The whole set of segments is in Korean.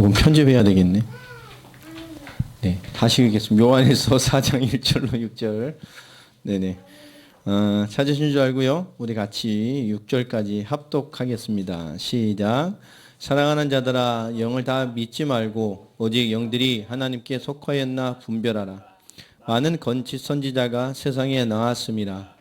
이건 편집해야 되겠네. 네, 다시 읽겠습니다. 요한일서 4장 1절로 6절. 네네. 찾으신 줄 알고요. 우리 같이 6절까지 합독하겠습니다. 시작. 사랑하는 자들아, 영을 다 믿지 말고 오직 영들이 하나님께 속하였나 분별하라. 많은 거짓 선지자가 세상에 나왔습니다.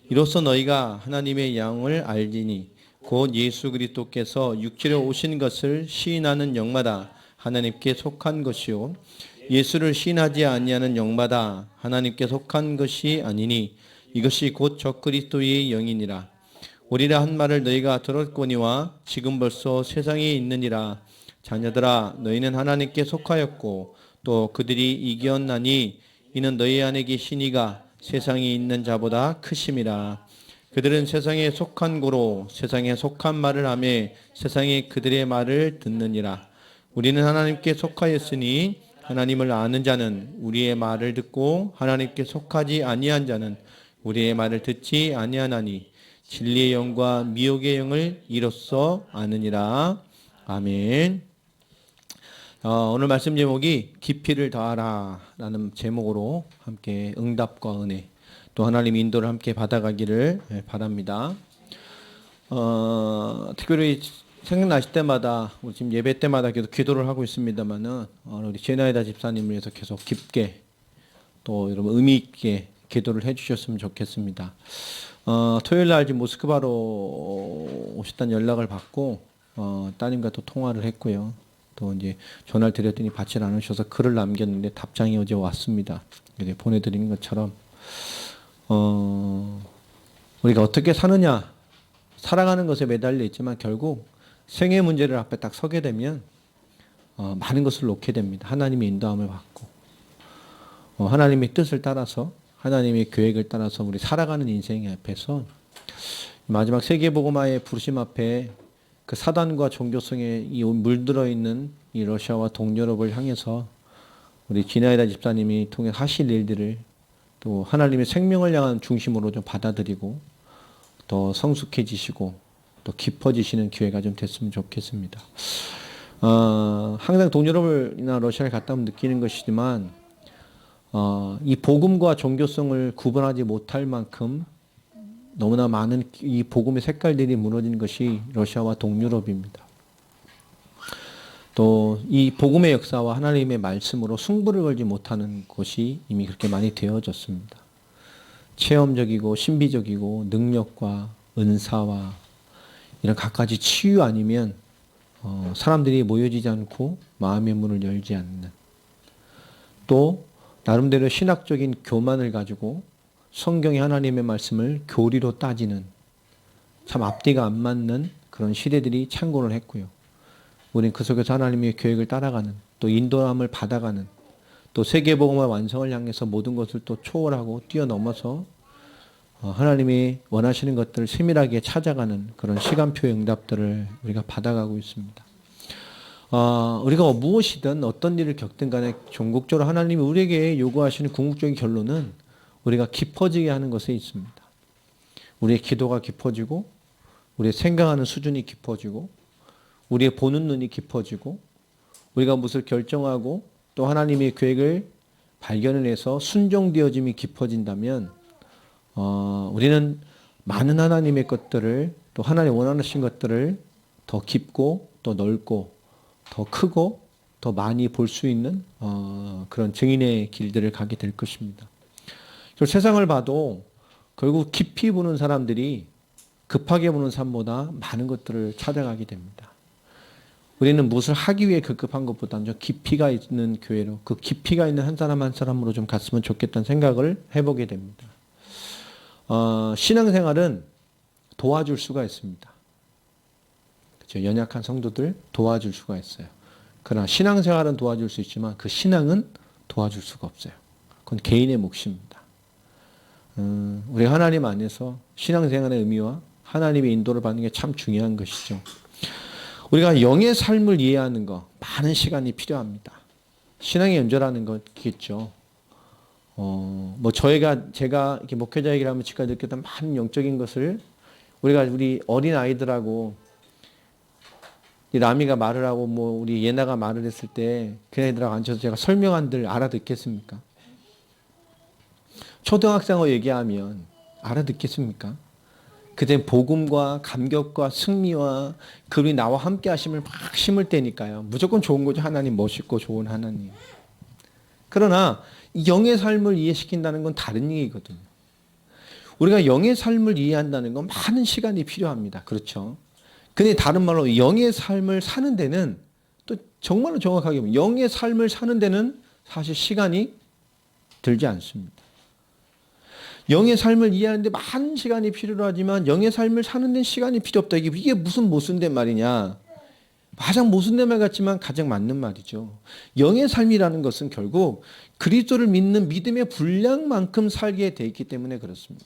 이로써 너희가 하나님의 영을 알지니 곧 예수 그리스도께서 육체로 오신 것을 시인하는 영마다 하나님께 속한 것이요 예수를 시인하지 아니하는 영마다 하나님께 속한 것이 아니니 이것이 곧 적그리스도의 영이니라. 오리라 한 말을 너희가 들었거니와 지금 벌써 세상에 있느니라. 자녀들아, 너희는 하나님께 속하였고 또 그들이 이겼나니 이는 너희 안에 계신 이가 세상에 있는 자보다 크심이라. 그들은 세상에 속한 고로 세상에 속한 말을 하며 세상이 그들의 말을 듣느니라. 우리는 하나님께 속하였으니 하나님을 아는 자는 우리의 말을 듣고 하나님께 속하지 아니한 자는 우리의 말을 듣지 아니하나니 진리의 영과 미혹의 영을 이로써 아느니라. 아멘. 오늘 말씀 제목이 깊이를 더하라 라는 제목으로 함께 응답과 은혜 또 하나님 인도를 함께 받아가기를 바랍니다. 특별히 생각나실 때마다 우리 지금 예배 때마다 계속 기도를 하고 있습니다만은 우리 제나이다 집사님을 위해서 계속 깊게 또 여러분 의미 있게 기도를 해주셨으면 좋겠습니다. 토요일 날 지금 모스크바로 오셨다는 연락을 받고 따님과 또 통화를 했고요. 또 이제 전화를 드렸더니 받지 않으셔서 글을 남겼는데 답장이 어제 왔습니다. 보내드리는 것처럼 우리가 어떻게 사느냐 살아가는 것에 매달려 있지만 결국 생애 문제를 앞에 딱 서게 되면 많은 것을 놓게 됩니다. 하나님의 인도함을 받고 하나님의 뜻을 따라서 하나님의 계획을 따라서 우리 살아가는 인생 앞에서 마지막 세계복음화의 부르심 앞에 그 사단과 종교성에 이 물들어 있는 이 러시아와 동유럽을 향해서 우리 지나이다 집사님이 통해 하실 일들을 또 하나님의 생명을 향한 중심으로 좀 받아들이고 더 성숙해지시고 또 깊어지시는 기회가 좀 됐으면 좋겠습니다. 항상 동유럽이나 러시아를 갔다 오면 느끼는 것이지만 이 복음과 종교성을 구분하지 못할 만큼 너무나 많은 이 복음의 색깔들이 무너진 것이 러시아와 동유럽입니다. 또 이 복음의 역사와 하나님의 말씀으로 승부를 걸지 못하는 것이 이미 그렇게 많이 되어졌습니다. 체험적이고 신비적이고 능력과 은사와 이런 갖가지 치유 아니면 사람들이 모여지지 않고 마음의 문을 열지 않는 또 나름대로 신학적인 교만을 가지고 성경의 하나님의 말씀을 교리로 따지는 참 앞뒤가 안 맞는 그런 시대들이 창궐을 했고요. 우리는 그 속에서 하나님의 계획을 따라가는 또 인도함을 받아가는 또 세계복음화 완성을 향해서 모든 것을 또 초월하고 뛰어넘어서 하나님이 원하시는 것들을 세밀하게 찾아가는 그런 시간표의 응답들을 우리가 받아가고 있습니다. 우리가 무엇이든 어떤 일을 겪든 간에 종국적으로 하나님이 우리에게 요구하시는 궁극적인 결론은 우리가 깊어지게 하는 것에 있습니다. 우리의 기도가 깊어지고 우리의 생각하는 수준이 깊어지고 우리의 보는 눈이 깊어지고 우리가 무엇을 결정하고 또 하나님의 계획을 발견해서 순종되어짐이 깊어진다면 우리는 많은 하나님의 것들을 또 하나님 원하신 것들을 더 깊고 더 넓고 더 크고 더 많이 볼 수 있는 그런 증인의 길들을 가게 될 것입니다. 세상을 봐도 결국 깊이 보는 사람들이 급하게 보는 사람보다 많은 것들을 찾아가게 됩니다. 우리는 무엇을 하기 위해 급급한 것보다는 좀 깊이가 있는 교회로 그 깊이가 있는 한 사람 한 사람으로 좀 갔으면 좋겠다는 생각을 해보게 됩니다. 신앙생활은 도와줄 수가 있습니다. 그렇죠? 연약한 성도들 도와줄 수가 있어요. 그러나 신앙생활은 도와줄 수 있지만 그 신앙은 도와줄 수가 없어요. 그건 개인의 몫입니다. 우리가 하나님 안에서 신앙생활의 의미와 하나님의 인도를 받는 게 참 중요한 것이죠. 우리가 영의 삶을 이해하는 거 많은 시간이 필요합니다. 신앙의 연조라는 거겠죠. 제가 이렇게 목회자 얘기를 하면 지금까지 느꼈던 많은 영적인 것을 우리 어린 아이들하고 이 라미가 말을 하고 뭐 우리 예나가 말을 했을 때 걔네들하고 앉아서 제가 설명한들 알아듣겠습니까? 초등학생어 얘기하면 알아듣겠습니까? 그때 복음과 감격과 승리와 그분이 나와 함께 하심을 막 심을 때니까요. 무조건 좋은 거죠. 하나님 멋있고 좋은 하나님. 그러나 영의 삶을 이해시킨다는 건 다른 얘기거든요. 우리가 영의 삶을 이해한다는 건 많은 시간이 필요합니다. 그렇죠? 근데 다른 말로 영의 삶을 사는 데는 또 정말로 정확하게 보면 영의 삶을 사는 데는 사실 시간이 들지 않습니다. 영의 삶을 이해하는데 많은 시간이 필요로 하지만 영의 삶을 사는 데는 시간이 필요 없다. 이게 무슨 모순된 말이냐. 가장 모순된 말 같지만 가장 맞는 말이죠. 영의 삶이라는 것은 결국 그리스도를 믿는 믿음의 분량만큼 살게 돼 있기 때문에 그렇습니다.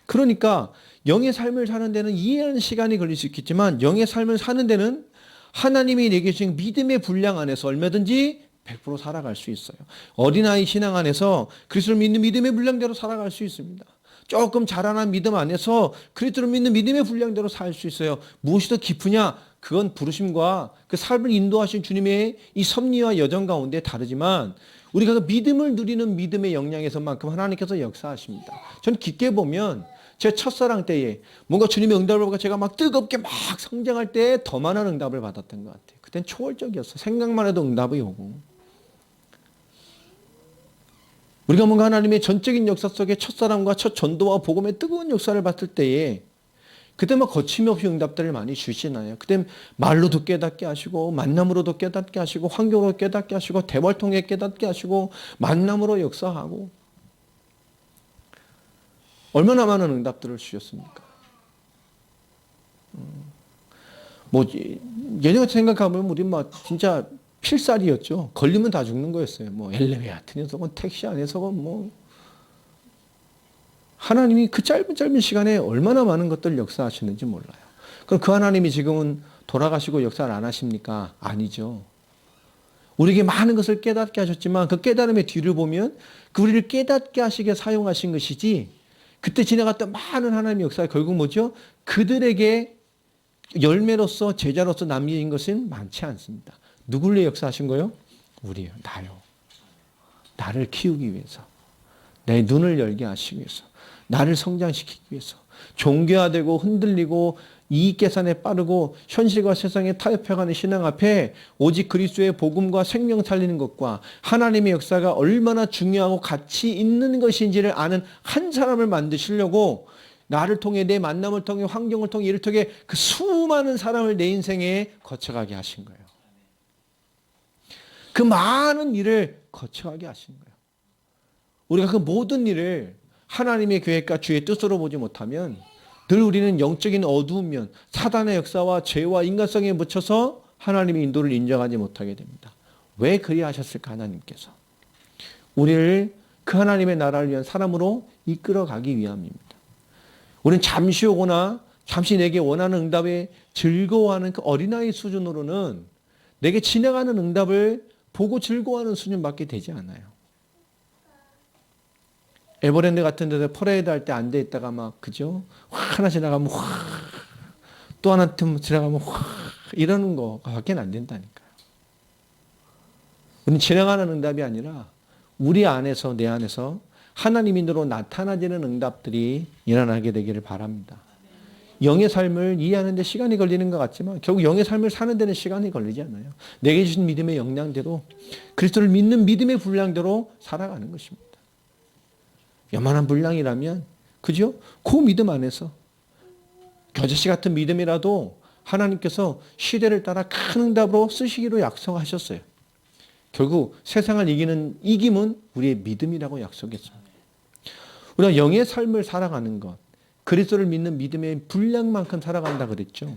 그러니까 영의 삶을 사는 데는 이해하는 시간이 걸릴 수 있겠지만 영의 삶을 사는 데는 하나님이 내게 주신 믿음의 분량 안에서 얼마든지 100% 살아갈 수 있어요. 어린아이 신앙 안에서 그리스도를 믿는 믿음의 분량대로 살아갈 수 있습니다. 조금 자라난 믿음 안에서 그리스도를 믿는 믿음의 분량대로 살 수 있어요. 무엇이 더 깊으냐? 그건 부르심과 그 삶을 인도하신 주님의 이 섭리와 여정 가운데 다르지만 우리가 그 믿음을 누리는 믿음의 역량에서만큼 하나님께서 역사하십니다. 저는 깊게 보면 제 첫사랑 때에 뭔가 주님의 응답을 받고 제가 막 뜨겁게 막 성장할 때 더 많은 응답을 받았던 것 같아요. 그땐 초월적이었어. 생각만 해도 응답이 오고. 우리가 뭔가 하나님의 전적인 역사 속에 첫사랑과 첫 전도와 복음의 뜨거운 역사를 봤을 때에 그때 막 거침없이 응답들을 많이 주시나요? 그때 말로도 깨닫게 하시고 만남으로도 깨닫게 하시고 환경으로 깨닫게 하시고 대화를 통해 깨닫게 하시고 만남으로 역사하고 얼마나 많은 응답들을 주셨습니까? 뭐 예전에 생각하면 우리 막 진짜 필살이었죠. 걸리면 다 죽는 거였어요. 뭐 엘리베이터 안에서건 택시 안에서건 뭐 하나님이 그 짧은 시간에 얼마나 많은 것들을 역사하시는지 몰라요. 그럼 그 하나님이 지금은 돌아가시고 역사를 안 하십니까? 아니죠. 우리에게 많은 것을 깨닫게 하셨지만 그 깨달음의 뒤를 보면 그 우리를 깨닫게 하시게 사용하신 것이지 그때 지나갔던 많은 하나님의 역사가 결국 뭐죠? 그들에게 열매로서 제자로서 남긴 것은 많지 않습니다. 누구를 위해 역사하신 거예요? 우리요. 나요. 나를 키우기 위해서. 내 눈을 열게 하시기 위해서. 나를 성장시키기 위해서. 종교화되고 흔들리고 이익 계산에 빠르고 현실과 세상에 타협해가는 신앙 앞에 오직 그리스도의 복음과 생명 살리는 것과 하나님의 역사가 얼마나 중요하고 가치 있는 것인지를 아는 한 사람을 만드시려고 나를 통해 내 만남을 통해 환경을 통해 이를 통해 그 수많은 사람을 내 인생에 거쳐가게 하신 거예요. 그 많은 일을 거쳐가게 하신 거예요. 우리가 그 모든 일을 하나님의 계획과 주의 뜻으로 보지 못하면 늘 우리는 영적인 어두운 면, 사단의 역사와 죄와 인간성에 묻혀서 하나님의 인도를 인정하지 못하게 됩니다. 왜 그리하셨을까 하나님께서? 우리를 그 하나님의 나라를 위한 사람으로 이끌어가기 위함입니다. 우리는 잠시 오거나 잠시 내게 원하는 응답에 즐거워하는 그 어린아이 수준으로는 내게 지나가는 응답을 보고 즐거워하는 수준밖에 되지 않아요. 에버랜드 같은 데서 퍼레이드 할 때 앉아 있다가 막 그죠? 하나 지나가면 또 하나 지나가면 이러는 거밖에 안 된다니까요. 우리는 지나가는 응답이 아니라 우리 안에서 내 안에서 하나님인으로 나타나지는 응답들이 일어나게 되기를 바랍니다. 영의 삶을 이해하는 데 시간이 걸리는 것 같지만 결국 영의 삶을 사는 데는 시간이 걸리지 않아요. 내게 주신 믿음의 역량대로 그리스도를 믿는 믿음의 분량대로 살아가는 것입니다. 요만한 분량이라면 그죠? 그 믿음 안에서 겨자씨 같은 믿음이라도 하나님께서 시대를 따라 큰 응답으로 쓰시기로 약속하셨어요. 결국 세상을 이기는 이김은 우리의 믿음이라고 약속했습니다. 우리가 영의 삶을 살아가는 것, 그리스도를 믿는 믿음의 분량만큼 살아간다 그랬죠.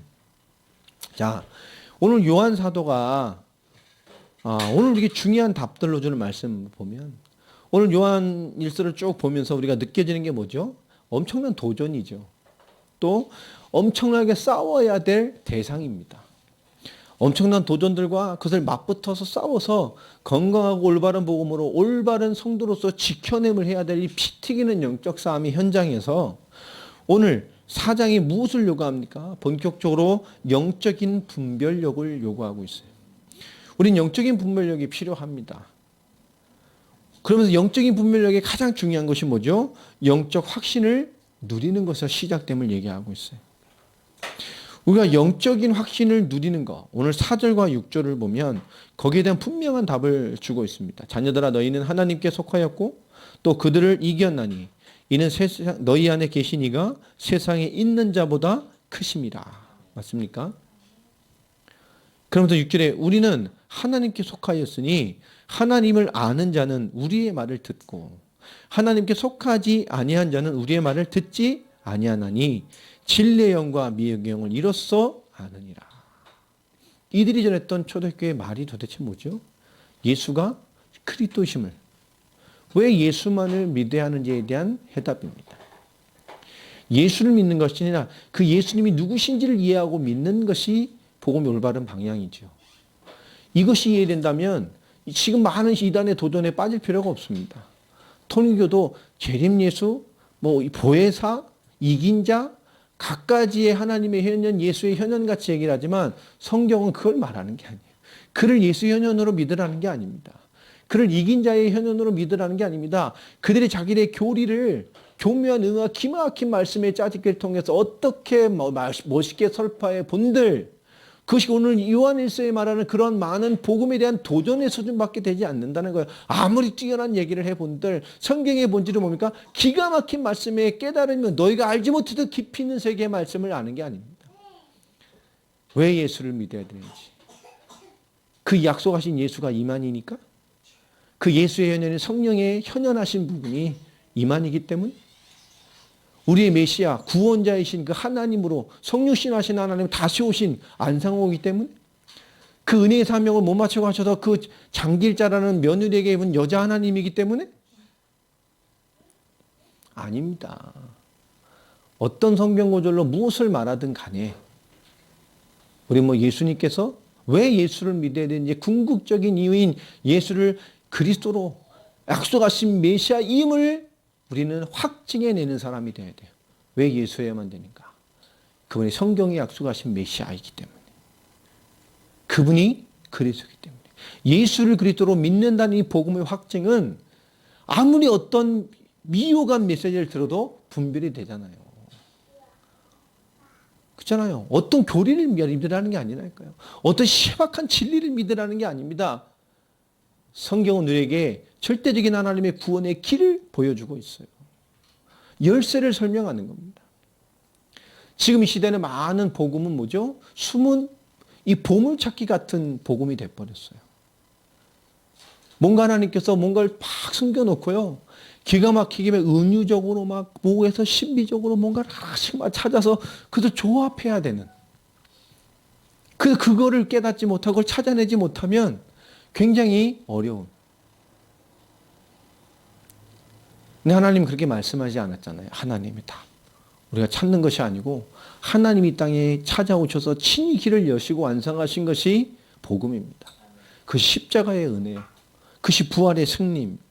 자, 오늘 요한 사도가 오늘 이게 중요한 답들로 주는 말씀 보면 오늘 요한 일서를 쭉 보면서 우리가 느껴지는 게 뭐죠? 엄청난 도전이죠. 또 엄청나게 싸워야 될 대상입니다. 엄청난 도전들과 그것을 맞붙어서 싸워서 건강하고 올바른 복음으로 올바른 성도로서 지켜냄을 해야 될 이 피 튀기는 영적 싸움의 현장에서 오늘 사장이 무엇을 요구합니까? 본격적으로 영적인 분별력을 요구하고 있어요. 우린 영적인 분별력이 필요합니다. 그러면서 영적인 분별력의 가장 중요한 것이 뭐죠? 영적 확신을 누리는 것에서 시작됨을 얘기하고 있어요. 우리가 영적인 확신을 누리는 것, 오늘 4절과 6절을 보면 거기에 대한 분명한 답을 주고 있습니다. 자녀들아 너희는 하나님께 속하였고 또 그들을 이겼나니 이는 너희 안에 계신 이가 세상에 있는 자보다 크심이라. 맞습니까? 그러면서 6절에 우리는 하나님께 속하였으니 하나님을 아는 자는 우리의 말을 듣고 하나님께 속하지 아니한 자는 우리의 말을 듣지 아니하나니 진리의 영과 미의 영을 이로써 아느니라. 이들이 전했던 초대교회의 말이 도대체 뭐죠? 예수가 그리스도심을, 왜 예수만을 믿어야 하는지에 대한 해답입니다. 예수를 믿는 것이 아니라 그 예수님이 누구신지를 이해하고 믿는 것이 복음의 올바른 방향이죠. 이것이 이해된다면 지금 많은 이단의 도전에 빠질 필요가 없습니다. 통일교도 재림 예수, 보혜사, 이긴 자, 각가지의 하나님의 현현, 예수의 현현같이 얘기를 하지만 성경은 그걸 말하는 게 아니에요. 그를 예수의 현현으로 믿으라는 게 아닙니다. 그를 이긴 자의 현현으로 믿으라는 게 아닙니다. 그들이 자기들의 교리를 교묘한 응와 기막힌 말씀의 짜집기를 통해서 어떻게 멋있게 설파해 본들, 그것이 오늘 요한일서에 말하는 그런 많은 복음에 대한 도전의 수준밖에 되지 않는다는 거예요. 아무리 뛰어난 얘기를 해본들 성경의 본질은 뭡니까? 기가 막힌 말씀에 깨달으면 너희가 알지 못해도 깊이 있는 세계의 말씀을 아는 게 아닙니다. 왜 예수를 믿어야 되는지. 그 약속하신 예수가 이만이니까? 그 예수의 현현이 성령의 현현하신 부분이 이만이기 때문? 우리의 메시아 구원자이신 그 하나님으로 성육신하신 하나님 다시 오신 안상호이기 때문에 그 은혜의 사명을 못 맞춰 가셔서 그 장길자라는 며느리에게 입은 여자 하나님이기 때문에 아닙니다. 어떤 성경 구절로 무엇을 말하든 간에 우리 예수님께서 왜 예수를 믿어야 되는지 궁극적인 이유인 예수를 그리스도로 약속하신 메시아임을 우리는 확증해내는 사람이 되어야 돼요. 왜 예수여야만 되는가? 그분이 성경에 약속하신 메시아이기 때문에. 그분이 그리스도이기 때문에. 예수를 그리스도로 믿는다는 이 복음의 확증은 아무리 어떤 미혹한 메시지를 들어도 분별이 되잖아요. 그렇잖아요. 어떤 교리를 믿으라는 게 아니라니까요. 어떤 신박한 진리를 믿으라는 게 아닙니다. 성경은 우리에게 절대적인 하나님의 구원의 길을 보여주고 있어요. 열쇠를 설명하는 겁니다. 지금 이 시대는 많은 복음은 뭐죠? 숨은 이 보물찾기 같은 복음이 돼버렸어요. 뭔가 하나님께서 뭔가를 팍 숨겨놓고요. 기가 막히게 은유적으로 막 모에서 신비적으로 뭔가를 하나씩 찾아서 그것을 조합해야 되는. 그거를 깨닫지 못하고 그걸 찾아내지 못하면 굉장히 어려운. 근데 하나님 그렇게 말씀하지 않았잖아요. 하나님이 다. 우리가 찾는 것이 아니고 하나님이 땅에 찾아오셔서 친히 길을 여시고 완성하신 것이 복음입니다. 그 십자가의 은혜예요. 그것이 부활의 승리입니다.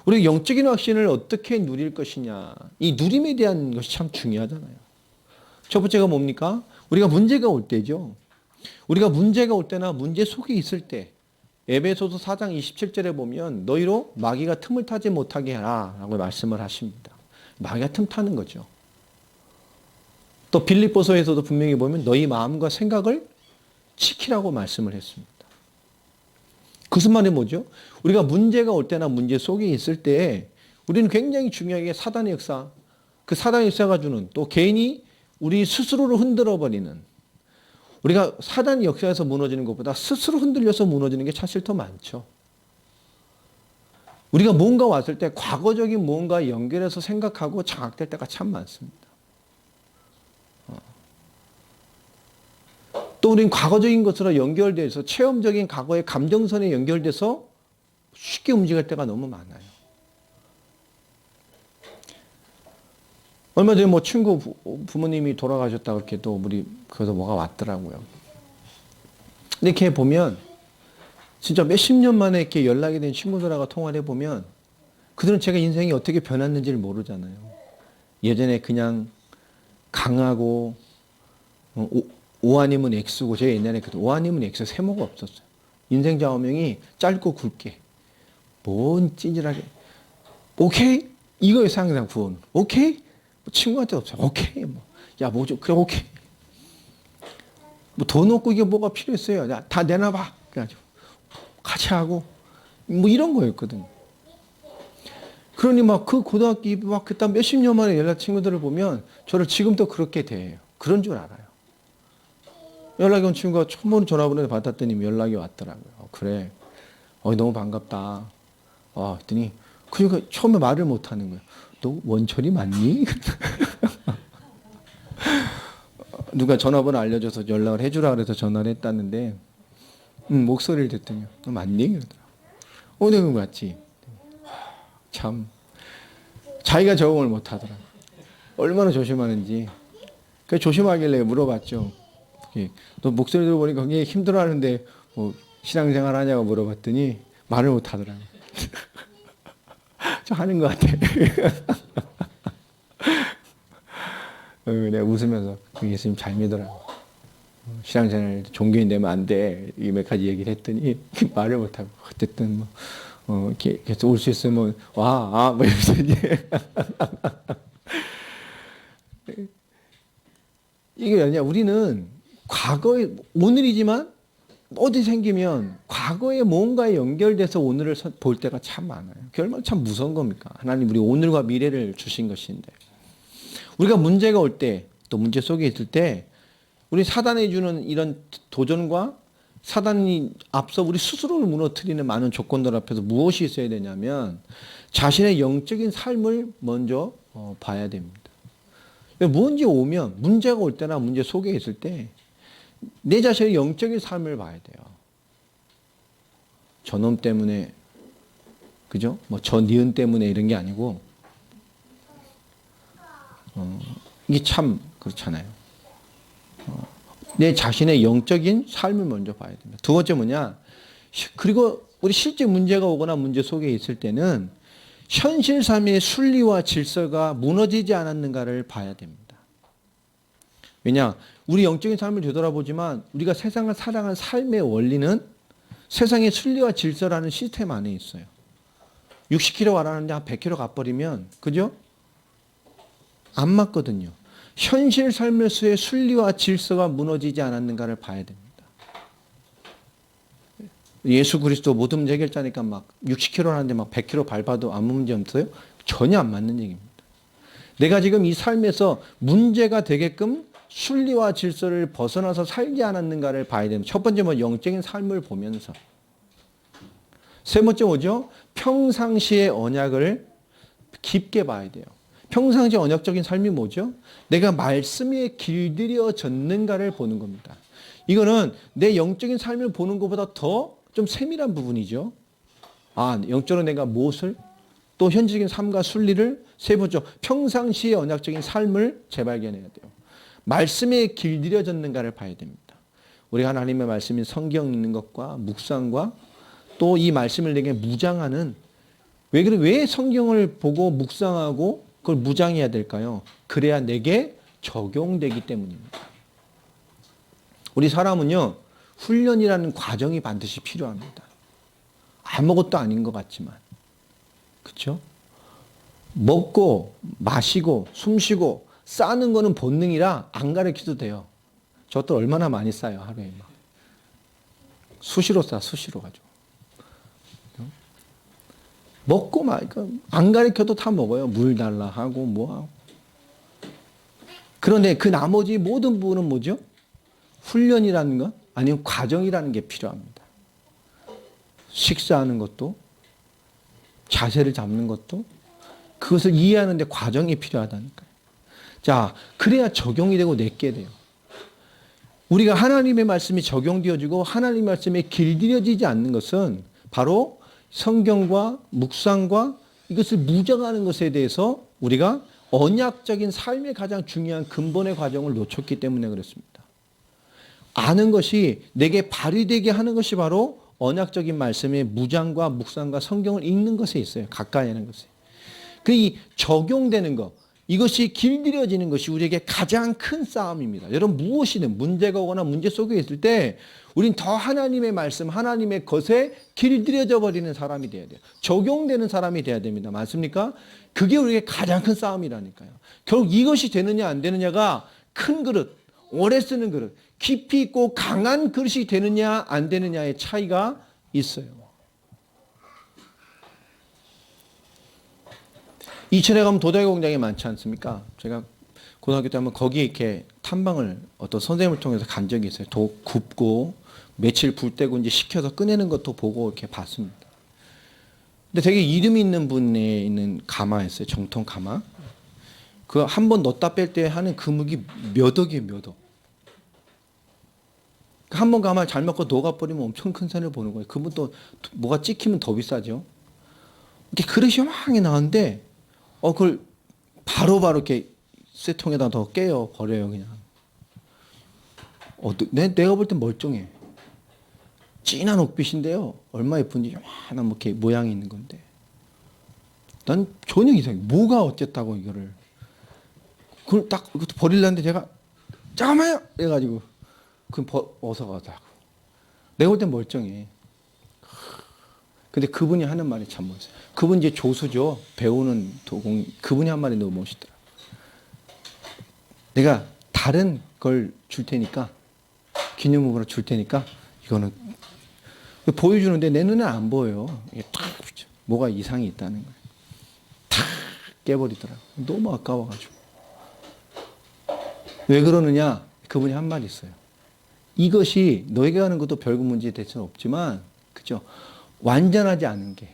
우리가 영적인 확신을 어떻게 누릴 것이냐. 이 누림에 대한 것이 참 중요하잖아요. 첫 번째가 뭡니까? 우리가 문제가 올 때죠. 우리가 문제가 올 때나 문제 속에 있을 때 에베소서 4장 27절에 보면 너희로 마귀가 틈을 타지 못하게 하라 라고 말씀을 하십니다. 마귀가 틈 타는 거죠. 또 빌립보서에서도 분명히 보면 너희 마음과 생각을 지키라고 말씀을 했습니다. 그 순간에 뭐죠? 우리가 문제가 올 때나 문제 속에 있을 때 우리는 굉장히 중요하게 사단의 역사, 그 사단의 역사가 주는 또 개인이 우리 스스로를 흔들어버리는 우리가 사단의 역사에서 무너지는 것보다 스스로 흔들려서 무너지는 게 사실 더 많죠. 우리가 뭔가 왔을 때 과거적인 뭔가 연결해서 생각하고 장악될 때가 참 많습니다. 또 우리는 과거적인 것으로 연결돼서 체험적인 과거의 감정선에 연결돼서 쉽게 움직일 때가 너무 많아요. 얼마 전에 친구 부모님이 돌아가셨다 그렇게 또 우리 거기서 뭐가 왔더라고요. 근데 이렇게 보면 진짜 몇십 년 만에 이렇게 연락이 된 친구들하고 통화를 해보면 그들은 제가 인생이 어떻게 변했는지를 모르잖아요. 예전에 그냥 강하고 오아님은 X고 제가 옛날에 그때 오아님은 X 세모가 없었어요. 인생 좌우명이 짧고 굵게 뭔 찌질하게 오케이 이거에서 항상 구원. 오케이 친구한테 없어요. 오케이 야 뭐죠 그래 오케이 뭐 돈 없고 이게 뭐가 필요했어요. 야, 다 내놔봐. 그래가지고 같이 하고 뭐 이런 거였거든. 그러니 막 그 고등학교 막 그때 몇십 년 만에 연락 친구들을 보면 저를 지금도 그렇게 대해요. 그런 줄 알아요. 연락이 온 친구가 처음 전화번호를 받았더니 연락이 왔더라고요. 그래. 너무 반갑다. 했더니 그러니까 처음에 말을 못 하는 거예요. 너 원철이 맞니? 누가 전화번호 알려줘서 연락을 해주라 그래서 전화를 했다는데 목소리를 듣더니 너 맞니? 그러더라고요. 내가 맞지. 참 자기가 적응을 못 하더라. 얼마나 조심하는지. 그 조심하길래 물어봤죠. 너 목소리 들어보니까 굉장히 힘들어하는데 뭐 신앙생활 하냐고 물어봤더니 말을 못 하더라고요. 저 하는 것 같아. 내가 웃으면서 예수님 잘 믿어라. 신앙생활 종교인 되면 안 돼. 이 몇 가지 얘기를 했더니 말을 못하고 어쨌든 이렇게 계속 올 수 있으면 와, 뭐 이러면서 이제 이게 아니야. 우리는 과거에 오늘이지만 어디 생기면 과거에 뭔가에 연결돼서 오늘을 볼 때가 참 많아요. 그게 얼마나 참 무서운 겁니까? 하나님 우리 오늘과 미래를 주신 것인데 우리가 문제가 올 때 또 문제 속에 있을 때 우리 사단이 주는 이런 도전과 사단이 앞서 우리 스스로를 무너뜨리는 많은 조건들 앞에서 무엇이 있어야 되냐면 자신의 영적인 삶을 먼저 봐야 됩니다. 문제 오면 문제가 올 때나 문제 속에 있을 때 내 자신의 영적인 삶을 봐야 돼요. 저놈 때문에 그죠? 저 니은 때문에 이런 게 아니고 이게 참 그렇잖아요. 내 자신의 영적인 삶을 먼저 봐야 됩니다. 두 번째 뭐냐? 그리고 우리 실제 문제가 오거나 문제 속에 있을 때는 현실 삶의 순리와 질서가 무너지지 않았는가를 봐야 됩니다. 왜냐? 우리 영적인 삶을 되돌아보지만 우리가 세상을 살아가는 삶의 원리는 세상의 순리와 질서라는 시스템 안에 있어요. 60km 가라는데 한 100km 가버리면 그죠? 안 맞거든요. 현실 삶에서의 순리와 질서가 무너지지 않았는가를 봐야 됩니다. 예수 그리스도 모든 문제 해결자니까 막 60km 하는데 막 100km 밟아도 아무 문제 없어요? 전혀 안 맞는 얘기입니다. 내가 지금 이 삶에서 문제가 되게끔 순리와 질서를 벗어나서 살지 않았는가를 봐야 됩니다. 첫 번째 영적인 삶을 보면서. 세 번째 뭐죠? 평상시의 언약을 깊게 봐야 돼요. 평상시 언약적인 삶이 뭐죠? 내가 말씀에 길들여졌는가를 보는 겁니다. 이거는 내 영적인 삶을 보는 것보다 더 좀 세밀한 부분이죠. 영적으로 내가 무엇을 또 현실적인 삶과 순리를 세 번째 평상시의 언약적인 삶을 재발견해야 돼요. 말씀에 길들여졌는가를 봐야 됩니다. 우리가 하나님의 말씀인 성경 읽는 것과 묵상과 또 이 말씀을 내게 무장하는 왜 성경을 보고 묵상하고 그걸 무장해야 될까요? 그래야 내게 적용되기 때문입니다. 우리 사람은요, 훈련이라는 과정이 반드시 필요합니다. 아무것도 아닌 것 같지만. 그렇죠? 먹고 마시고 숨쉬고 싸는 거는 본능이라 안 가르쳐도 돼요. 저것도 얼마나 많이 싸요, 하루에. 수시로 가지고. 먹고 안 가르쳐도 다 먹어요. 물 달라 하고 뭐하고. 그런데 그 나머지 모든 부분은 뭐죠? 훈련이라는 것 아니면 과정이라는 게 필요합니다. 식사하는 것도 자세를 잡는 것도 그것을 이해하는 데 과정이 필요하다니까요. 자, 그래야 적용이 되고 내게 돼요. 우리가 하나님의 말씀이 적용되어지고 하나님의 말씀에 길들여지지 않는 것은 바로 성경과 묵상과 이것을 무장하는 것에 대해서 우리가 언약적인 삶의 가장 중요한 근본의 과정을 놓쳤기 때문에 그렇습니다. 아는 것이 내게 발휘되게 하는 것이 바로 언약적인 말씀의 무장과 묵상과 성경을 읽는 것에 있어요. 가까이 하는 것에. 이 적용되는 것, 이것이 길들여지는 것이 우리에게 가장 큰 싸움입니다. 여러분 무엇이든 문제가 오거나 문제 속에 있을 때 우린 더 하나님의 말씀, 하나님의 것에 길들여져 버리는 사람이 돼야 돼요. 적용되는 사람이 돼야 됩니다. 맞습니까? 그게 우리에게 가장 큰 싸움이라니까요. 결국 이것이 되느냐 안 되느냐가 큰 그릇, 오래 쓰는 그릇, 깊이 있고 강한 그릇이 되느냐 안 되느냐의 차이가 있어요. 이천에 가면 도자기 공장이 많지 않습니까? 제가 고등학교 때 한번 거기에 이렇게 탐방을 어떤 선생님을 통해서 간 적이 있어요. 도 굽고 며칠 불 때고 이제 식혀서 꺼내는 것도 보고 이렇게 봤습니다. 근데 되게 이름 있는 분에 있는 가마였어요. 정통 가마. 그 한 번 넣었다 뺄 때 하는 금액이 몇 억이에요, 몇 억. 한 번 가마를 잘 먹고 녹아버리면 엄청 큰 손해를 보는 거예요. 그분 또 뭐가 찍히면 더 비싸죠. 이렇게 그릇이 요만하게 나왔는데 그걸 바로바로 이렇게 쇠통에다 더 깨요. 버려요, 그냥. 내가 볼 땐 멀쩡해. 진한 옥빛인데요. 얼마 예쁜지 요만한 뭐 이렇게 모양이 있는 건데. 난 전혀 이상해. 뭐가 어쨌다고 이거를. 그걸 딱 이것도 버리려는데 제가 잠깐만요! 해가지고 그럼 어서 가자고. 내가 볼 땐 멀쩡해. 근데 그분이 하는 말이 참 멋있어요. 그분 이제 조수죠. 배우는 도공. 그분이 한 말이 너무 멋있더라. 내가 다른 걸 줄 테니까, 기념품으로 줄 테니까, 이거는 보여주는데 내 눈에 안 보여요. 이게 탁, 뭐가 이상이 있다는 거예요. 탁 깨버리더라고. 너무 아까워가지고. 왜 그러느냐? 그분이 한 말이 있어요. 이것이 너에게 하는 것도 별거 문제 될 수는 없지만, 그죠? 완전하지 않은 게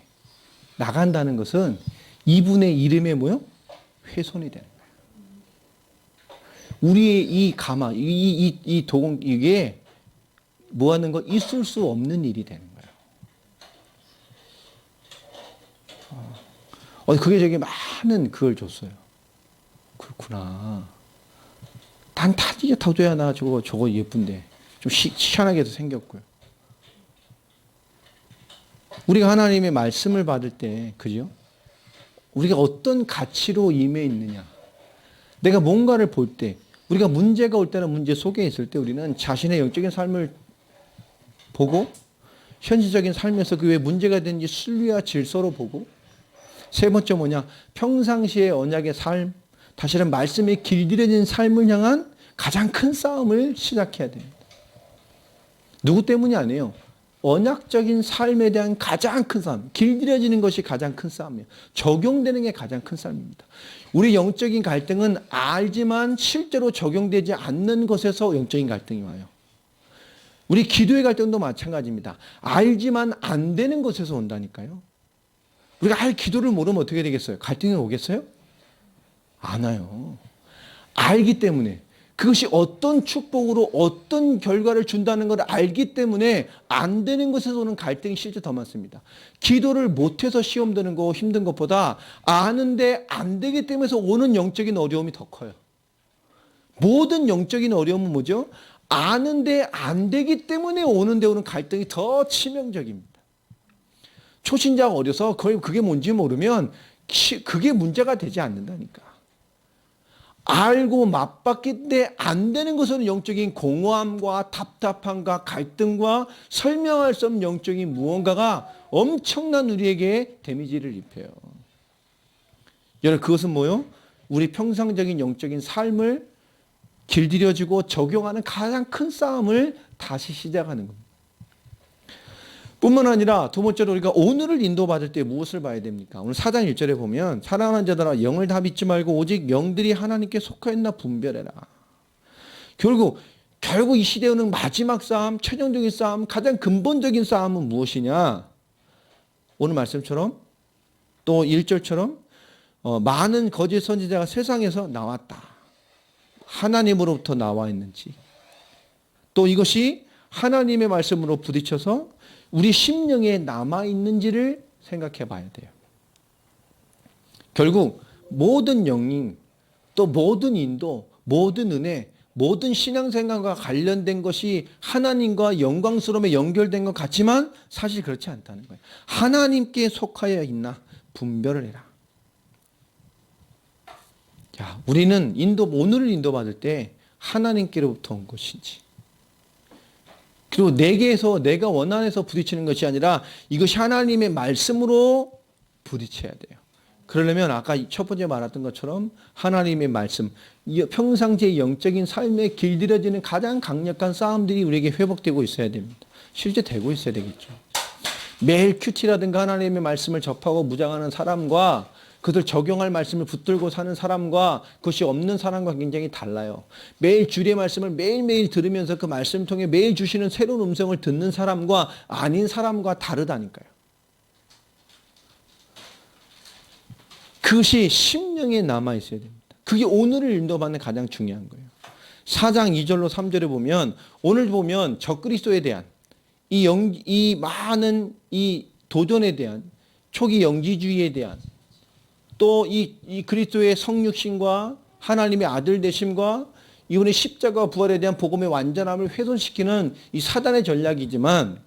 나간다는 것은 이분의 이름에 뭐요? 훼손이 되는 거예요. 우리의 이 가마, 이 도공, 이게 뭐 하는 거 있을 수 없는 일이 되는 거예요. 그게 되게 많은 그걸 줬어요. 그렇구나. 난 타지게 타줘야 나 저거 예쁜데. 좀 시원하게도 생겼고요. 우리가 하나님의 말씀을 받을 때, 그죠? 우리가 어떤 가치로 임해 있느냐. 내가 뭔가를 볼 때, 우리가 문제가 올 때나 문제 속에 있을 때 우리는 자신의 영적인 삶을 보고, 현실적인 삶에서 그왜 문제가 되는지 순리와 질서로 보고, 세 번째 뭐냐? 평상시의 언약의 삶, 다시는 말씀에 길들여진 삶을 향한 가장 큰 싸움을 시작해야 됩니다. 누구 때문이 아니에요. 언약적인 삶에 대한 가장 큰 싸움, 길들여지는 것이 가장 큰 싸움이에요. 적용되는 게 가장 큰 싸움입니다. 우리 영적인 갈등은 알지만 실제로 적용되지 않는 것에서 영적인 갈등이 와요. 우리 기도의 갈등도 마찬가지입니다. 알지만 안 되는 것에서 온다니까요. 우리가 기도를 모르면 어떻게 되겠어요? 갈등이 오겠어요? 안 와요. 알기 때문에. 그것이 어떤 축복으로 어떤 결과를 준다는 걸 알기 때문에 안 되는 것에서 오는 갈등이 실제 더 많습니다. 기도를 못해서 시험 드는 거 힘든 것보다 아는데 안 되기 때문에 오는 영적인 어려움이 더 커요. 모든 영적인 어려움은 뭐죠? 아는데 안 되기 때문에 오는 갈등이 더 치명적입니다. 초신자가 어려서 그게 뭔지 모르면 그게 문제가 되지 않는다니까. 알고 맛봤기 때문에 안 되는 것은 영적인 공허함과 답답함과 갈등과 설명할 수 없는 영적인 무언가가 엄청난 우리에게 데미지를 입혀요. 여러분 그것은 뭐요? 우리 평상적인 영적인 삶을 길들여지고 적용하는 가장 큰 싸움을 다시 시작하는 겁니다. 뿐만 아니라 두 번째로 우리가 오늘을 인도받을 때 무엇을 봐야 됩니까? 오늘 4장 1절에 보면 사랑하는 자들아 영을 다 믿지 말고 오직 영들이 하나님께 속하였나 분별해라. 결국 이 시대에 오는 마지막 싸움, 최종적인 싸움, 가장 근본적인 싸움은 무엇이냐? 오늘 말씀처럼 또 1절처럼 많은 거짓 선지자가 세상에서 나왔다. 하나님으로부터 나와 있는지 또 이것이 하나님의 말씀으로 부딪혀서 우리 심령에 남아있는지를 생각해 봐야 돼요. 결국 모든 영인, 또 모든 인도, 모든 은혜, 모든 신앙생활과 관련된 것이 하나님과 영광스러움에 연결된 것 같지만 사실 그렇지 않다는 거예요. 하나님께 속하여 있나 분별을 해라. 야, 우리는 오늘을 인도받을 때 하나님께로부터 온 것인지, 그리고 내게서 내가 원한해서 부딪히는 것이 아니라 이것이 하나님의 말씀으로 부딪혀야 돼요. 그러려면 아까 첫 번째 말했던 것처럼 하나님의 말씀, 평상시의 영적인 삶에 길들여지는 가장 강력한 싸움들이 우리에게 회복되고 있어야 됩니다. 실제 되고 있어야 되겠죠. 매일 큐티라든가 하나님의 말씀을 접하고 무장하는 사람과 그들 적용할 말씀을 붙들고 사는 사람과 그것이 없는 사람과 굉장히 달라요. 매일 주의 말씀을 매일매일 들으면서 그 말씀을 통해 매일 주시는 새로운 음성을 듣는 사람과 아닌 사람과 다르다니까요. 그것이 심령에 남아있어야 됩니다. 그게 오늘을 인도받는 가장 중요한 거예요. 4장 2절로 3절에 보면 오늘 보면 적그리스도에 대한 이 많은 이 도전에 대한 초기 영지주의에 대한 또 이 그리스도의 성육신과 하나님의 아들 되심과 이분의 십자가 부활에 대한 복음의 완전함을 훼손시키는 이 사단의 전략이지만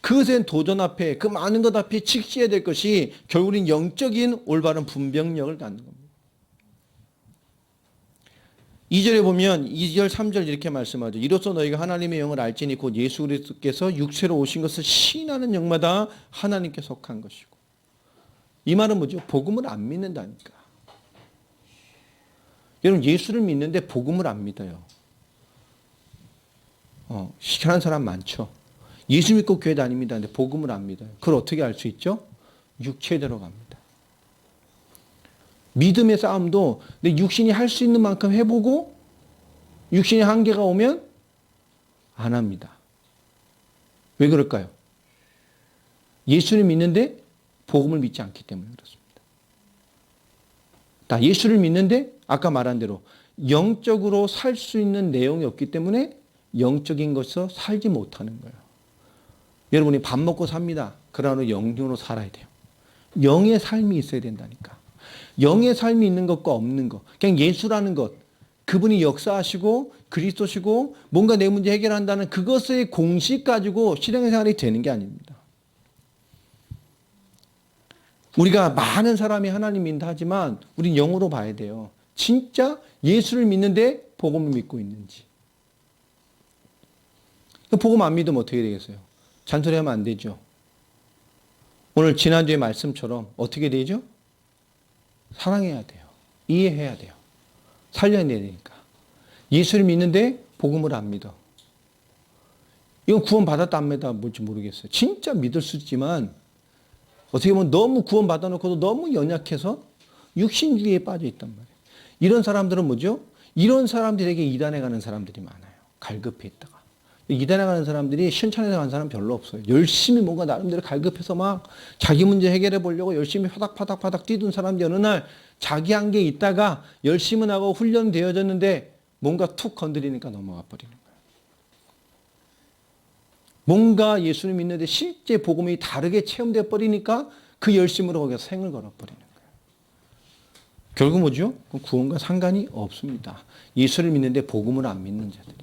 그것엔 도전 앞에 그 많은 것 앞에 직시해야 될 것이 결국은 영적인 올바른 분별력을 갖는 겁니다. 2절에 보면 2절 3절 이렇게 말씀하죠. 이로써 너희가 하나님의 영을 알지니 곧 예수 그리스도께서 육체로 오신 것을 시인하는 영마다 하나님께 속한 것이고. 이 말은 뭐죠? 복음을 안 믿는다니까. 여러분 예수를 믿는데 복음을 안 믿어요. 희한한 사람 많죠. 예수 믿고 교회 다닙니다. 근데 복음을 안 믿어요. 그걸 어떻게 알 수 있죠? 육체대로 갑니다. 믿음의 싸움도 내 육신이 할 수 있는 만큼 해보고 육신의 한계가 오면 안 합니다. 왜 그럴까요? 예수를 믿는데 복음을 믿지 않기 때문에 그렇습니다. 다 예수를 믿는데 아까 말한 대로 영적으로 살 수 있는 내용이 없기 때문에 영적인 것에서 살지 못하는 거예요. 여러분이 밥 먹고 삽니다. 그러나 영으로 살아야 돼요. 영의 삶이 있어야 된다니까. 영의 삶이 있는 것과 없는 것. 그냥 예수라는 것. 그분이 역사하시고 그리스도시고 뭔가 내 문제 해결한다는 그것의 공식 가지고 신앙생활이 되는 게 아닙니다. 우리가 많은 사람이 하나님 믿는다 하지만 우린 영으로 봐야 돼요. 진짜 예수를 믿는데 복음을 믿고 있는지. 복음 안 믿으면 어떻게 되겠어요? 잔소리하면 안 되죠. 오늘 지난주의 말씀처럼 어떻게 되죠? 사랑해야 돼요. 이해해야 돼요. 살려내야 되니까. 예수를 믿는데 복음을 안 믿어. 이건 구원 받았다 안 받았다 뭘지 모르겠어요. 진짜 믿을 수 있지만 어떻게 보면 너무 구원 받아놓고도 너무 연약해서 육신주의에 빠져 있단 말이에요. 이런 사람들은 뭐죠? 이런 사람들에게 이단에 가는 사람들이 많아요. 갈급해 있다가. 이단에 가는 사람들이 신천에서 가는 사람 별로 없어요. 열심히 뭔가 나름대로 갈급해서 막 자기 문제 해결해 보려고 열심히 파닥파닥 뛰던 사람들이 어느 날 자기 한계에 있다가 열심은 하고 훈련되어졌는데 뭔가 툭 건드리니까 넘어가 버리는 거예요. 뭔가 예수를 믿는데 실제 복음이 다르게 체험되어 버리니까 그 열심으로 거기서 생을 걸어버리는 거예요. 결국 뭐죠? 구원과 상관이 없습니다. 예수를 믿는데 복음을 안 믿는 자들이.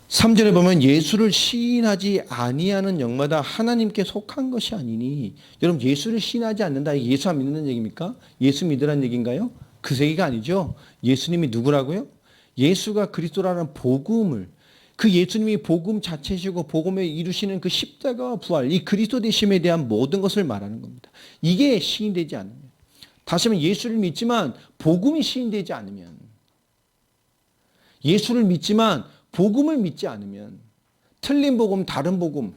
3절에 보면 예수를 시인하지 아니하는 영마다 하나님께 속한 것이 아니니. 여러분 예수를 시인하지 않는다. 예수 안 믿는 얘기입니까? 예수 믿으라는 얘기인가요? 그 얘기가 아니죠. 예수님이 누구라고요? 예수가 그리스도라는 복음을, 그 예수님이 복음 자체시고 복음에 이루시는 그 십자가와 부활, 이 그리스도 되심에 대한 모든 것을 말하는 겁니다. 이게 시인되지 않으면, 다시 한번 예수를 믿지만 복음이 시인되지 않으면, 예수를 믿지만 복음을 믿지 않으면, 틀린 복음, 다른 복음,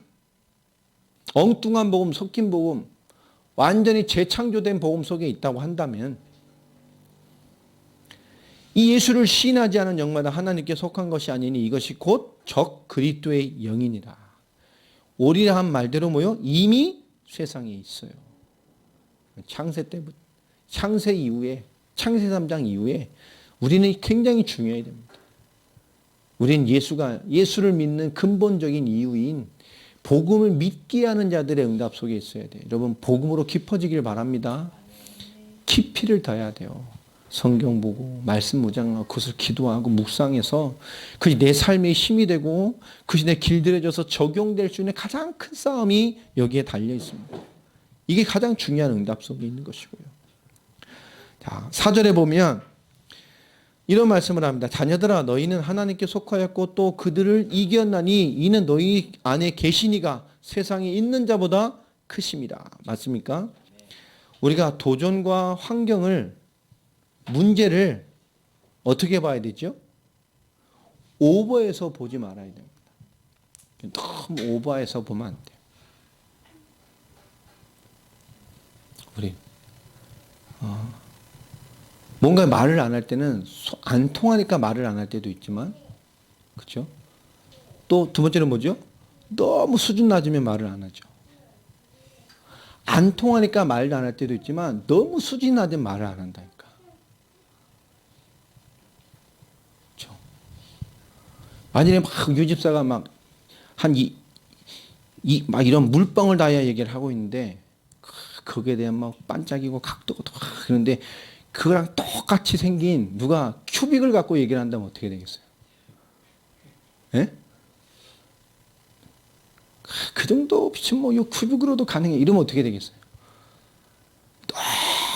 엉뚱한 복음, 섞인 복음, 완전히 재창조된 복음 속에 있다고 한다면 이 예수를 시인하지 않은 영마다 하나님께 속한 것이 아니니 이것이 곧 적 그리스도의 영이니라. 오리라 한 말대로 뭐요? 이미 세상에 있어요. 창세 때부터, 창세 이후에, 창세 3장 이후에 우리는 굉장히 중요해야 됩니다. 우리는 예수를 믿는 근본적인 이유인 복음을 믿게 하는 자들의 응답 속에 있어야 돼요. 여러분 복음으로 깊어지길 바랍니다. 깊이를 더해야 돼요. 성경 보고 말씀 묵상하고 그것을 기도하고 묵상해서 그것이 내 삶의 힘이 되고 그것이 내 길들여져서 적용될 수 있는 가장 큰 싸움이 여기에 달려 있습니다. 이게 가장 중요한 응답 속에 있는 것이고요. 자, 4절에 보면 이런 말씀을 합니다. 자녀들아 너희는 하나님께 속하였고 또 그들을 이겼나니 이는 너희 안에 계시니가 세상에 있는 자보다 크심이라. 맞습니까? 우리가 도전과 환경을 문제를 어떻게 봐야 되죠? 오버해서 보지 말아야 됩니다. 너무 오버해서 보면 안 돼요. 우리 뭔가 말을 안 할 때는 안 통하니까 말을 안 할 때도 있지만, 그렇죠? 또 두 번째는 뭐죠? 너무 수준 낮으면 말을 안 하죠. 안 통하니까 말도 안 할 때도 있지만 너무 수준 낮은 말을 안 한다니까. 그렇죠? 만일에 막 유집사가 막 막 이런 물방울 다이아 얘기를 하고 있는데 거기에 대한 막 반짝이고 각도가 그런데 그거랑 똑같이 생긴 누가 큐빅을 갖고 얘기를 한다면 어떻게 되겠어요? 예? 그 정도 빛은 뭐 이 큐빅으로도 가능해. 이러면 어떻게 되겠어요?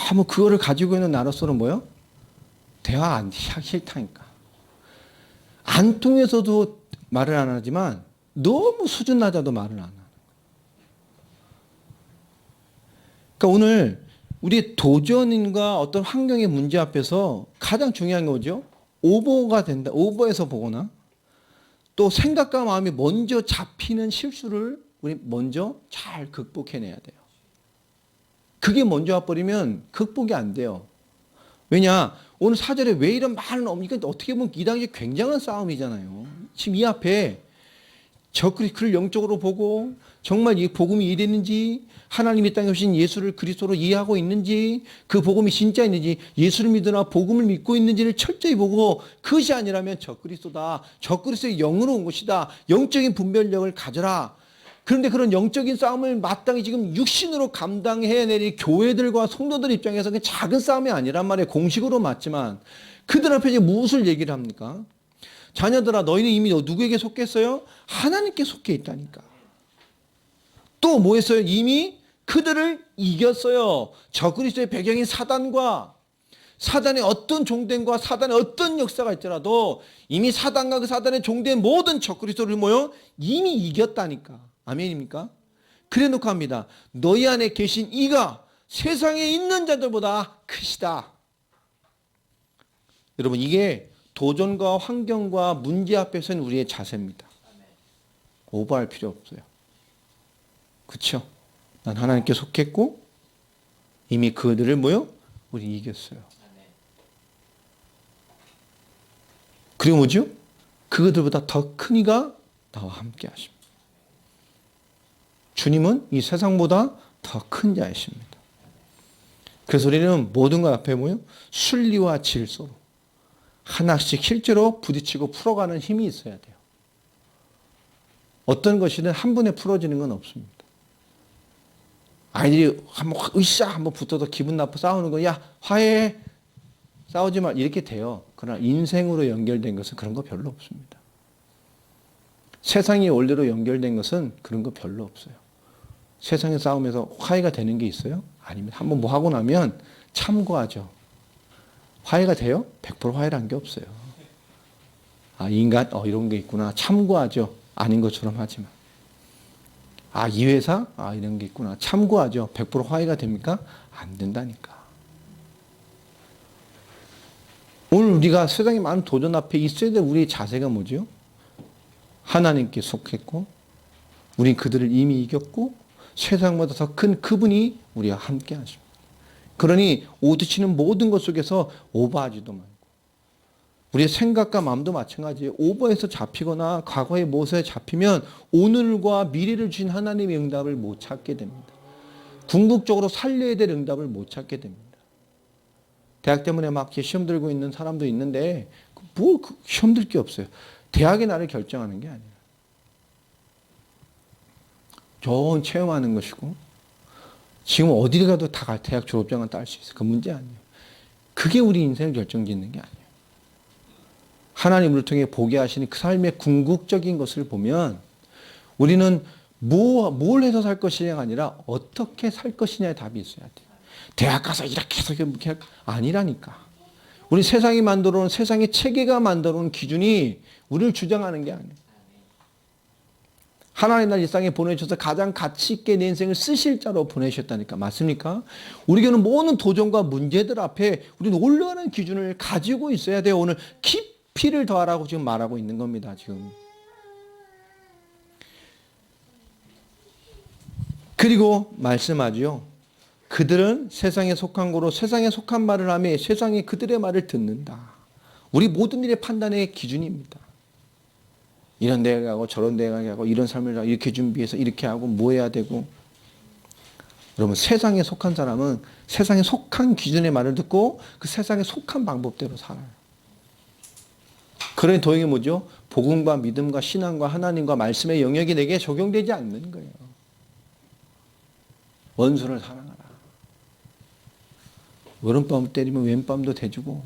너무 그거를 가지고 있는 나로서는 뭐요? 대화 안 싫다니까. 안 통해서도 말을 안 하지만 너무 수준 낮아도 말을 안 하는 거예요. 그러니까 오늘 우리 도전인과 어떤 환경의 문제 앞에서 가장 중요한 게 뭐죠? 오버가 된다. 오버해서 보거나 또 생각과 마음이 먼저 잡히는 실수를 우리 먼저 잘 극복해내야 돼요. 그게 먼저 와버리면 극복이 안 돼요. 왜냐? 오늘 4절에 왜 이런 말은 없니까? 어떻게 보면 이 당시 굉장한 싸움이잖아요. 지금 이 앞에 그를 영적으로 보고 정말 이 복음이 이랬는지 하나님이 땅에 오신 예수를 그리스도로 이해하고 있는지 그 복음이 진짜 있는지 예수를 믿으나 복음을 믿고 있는지를 철저히 보고 그것이 아니라면 적그리스도다. 적그리스도의 영으로 온 것이다. 영적인 분별력을 가져라. 그런데 그런 영적인 싸움을 마땅히 지금 육신으로 감당해내는 교회들과 성도들 입장에서 그 작은 싸움이 아니란 말이에요. 공식으로 맞지만 그들 앞에 이제 무엇을 얘기를 합니까? 자녀들아 너희는 이미 누구에게 속했어요? 하나님께 속해 있다니까. 또 뭐 했어요? 이미 그들을 이겼어요. 적그리스도의 배경인 사단과 사단의 어떤 종된과 사단의 어떤 역사가 있더라도 이미 사단과 그 사단의 종된 모든 적그리스도를 뭐요? 이미 이겼다니까. 아멘입니까? 그래 놓고 합니다. 너희 안에 계신 이가 세상에 있는 자들보다 크시다. 여러분 이게 도전과 환경과 문제 앞에서는 우리의 자세입니다. 오버할 필요 없어요. 그렇죠? 난 하나님께 속했고 이미 그들을 뭐요? 우리 이겼어요. 그리고 뭐죠? 그들보다 더 큰 이가 나와 함께 하십니다. 주님은 이 세상보다 더 큰 자이십니다. 그래서 우리는 모든 것 앞에 뭐요? 순리와 질서로 하나씩 실제로 부딪히고 풀어가는 힘이 있어야 돼요. 어떤 것이든 한 번에 풀어지는 건 없습니다. 아이들이 한번 붙어서 기분 나빠 싸우는 거, 야 화해해, 싸우지 마, 이렇게 돼요. 그러나 인생으로 연결된 것은 그런 거 별로 없습니다. 세상의 원리로 연결된 것은 그런 거 별로 없어요. 세상의 싸움에서 화해가 되는 게 있어요? 아니면 한번 뭐 하고 나면 참고하죠. 화해가 돼요? 100% 화해란 게 없어요. 아, 인간, 이런 게 있구나. 참고하죠. 아닌 것처럼 하지만. 아, 이 회사? 아, 이런 게 있구나. 참고하죠. 100% 화해가 됩니까? 안 된다니까. 오늘 우리가 세상에 많은 도전 앞에 있어야 될 우리의 자세가 뭐죠? 하나님께 속했고, 우린 그들을 이미 이겼고, 세상보다 더 큰 그분이 우리와 함께 하십니다. 그러니 오드치는 모든 것 속에서 오버하지도 말고 우리의 생각과 마음도 마찬가지예요. 오버해서 잡히거나 과거의 모습에 잡히면 오늘과 미래를 주신 하나님의 응답을 못 찾게 됩니다. 궁극적으로 살려야 될 응답을 못 찾게 됩니다. 대학 때문에 막 시험 들고 있는 사람도 있는데 뭐 시험 들 게 없어요. 대학이 나를 결정하는 게 아니에요. 좋은 체험하는 것이고 지금 어디를 가도 다 대학 졸업장은 딸 수 있어요. 그 문제 아니에요. 그게 우리 인생을 결정짓는 게 아니에요. 하나님을 통해 보게 하시는 그 삶의 궁극적인 것을 보면 우리는 뭘 해서 살 것이냐가 아니라 어떻게 살 것이냐의 답이 있어야 돼요. 대학 가서 이렇게 해서 이렇게 아니라니까. 우리 세상이 만들어 놓은 세상의 체계가 만들어 놓은 기준이 우리를 주장하는 게 아니에요. 하나님 날 일상에 보내셔서 가장 가치 있게 내 인생을 쓰실 자로 보내셨다니까. 맞습니까? 우리에게는 모든 도전과 문제들 앞에 우리는 올라가는 기준을 가지고 있어야 돼요. 오늘 깊이를 더하라고 지금 말하고 있는 겁니다. 지금. 그리고 말씀하죠. 그들은 세상에 속한 거로 세상에 속한 말을 하며 세상에 그들의 말을 듣는다. 우리 모든 일의 판단의 기준입니다. 이런 데 가고 저런 데 가고 이런 삶을 이렇게 준비해서 이렇게 하고 뭐 해야 되고. 여러분 세상에 속한 사람은 세상에 속한 기준의 말을 듣고 그 세상에 속한 방법대로 살아요. 그러니 도형이 뭐죠? 복음과 믿음과 신앙과 하나님과 말씀의 영역이 내게 적용되지 않는 거예요. 원수를 사랑하라. 오른밤 때리면 왼밤도 대주고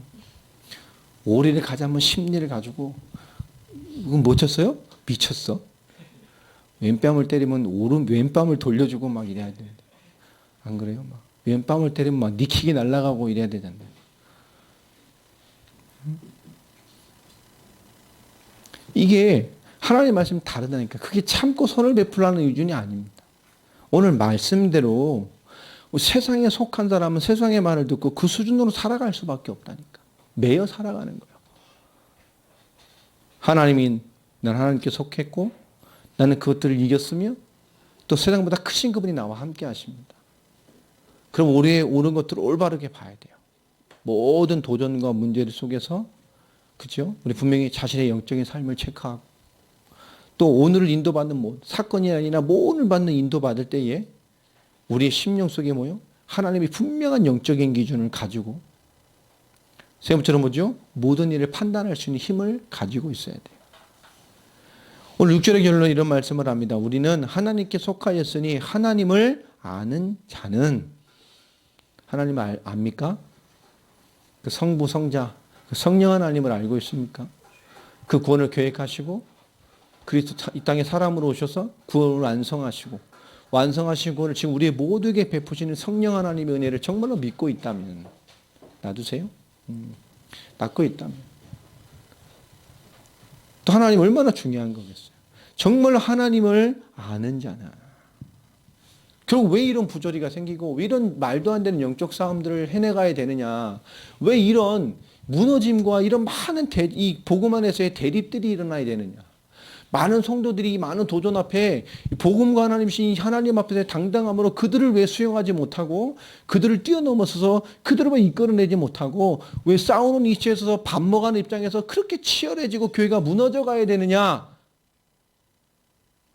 오리를 가자면 십리를 가지고 이건 뭐 쳤어요? 미쳤어. 왼뺨을 때리면 왼뺨을 돌려주고 막 이래야 돼. 안 그래요? 막 왼뺨을 때리면 막 니킥이 날아가고 이래야 되잖아요. 이게 하나님의 말씀이 다르다니까. 그게 참고 선을 베풀라는 기준이 아닙니다. 오늘 말씀대로 세상에 속한 사람은 세상의 말을 듣고 그 수준으로 살아갈 수밖에 없다니까. 매여 살아가는 거예요. 하나님이 난 하나님께 속했고 나는 그것들을 이겼으며 또 세상보다 크신 그분이 나와 함께 하십니다. 그럼 우리의 옳은 것들을 올바르게 봐야 돼요. 모든 도전과 문제들 속에서 그죠? 우리 분명히 자신의 영적인 삶을 체크하고 또 오늘을 인도받는 사건이 아니라 오늘 받는 인도받을 때에 우리의 심령 속에 뭐요? 하나님이 분명한 영적인 기준을 가지고 세 번째로 뭐죠? 모든 일을 판단할 수 있는 힘을 가지고 있어야 돼요. 오늘 6절의 결론은 이런 말씀을 합니다. 우리는 하나님께 속하였으니 하나님을 아는 자는 하나님을 압니까? 그 성부, 성자, 그 성령 하나님을 알고 있습니까? 그 구원을 계획하시고 그리스도 이 땅에 사람으로 오셔서 구원을 완성하신 구원을 지금 우리 모두에게 베푸시는 성령 하나님의 은혜를 정말로 믿고 있다면 놔두세요. 놔고 있다면 또 하나님 얼마나 중요한 거겠어요. 정말 하나님을 아는 자나. 결국 왜 이런 부조리가 생기고 왜 이런 말도 안 되는 영적 싸움들을 해내가야 되느냐. 왜 이런 무너짐과 이런 많은 이 복음 안에서의 대립들이 일어나야 되느냐. 많은 성도들이 많은 도전 앞에 복음과 하나님이신 하나님 앞에서 당당함으로 그들을 왜 수용하지 못하고 그들을 뛰어넘어서서 그들을 왜 이끌어내지 못하고 왜 싸우는 이치에서 밥 먹는 입장에서 그렇게 치열해지고 교회가 무너져 가야 되느냐.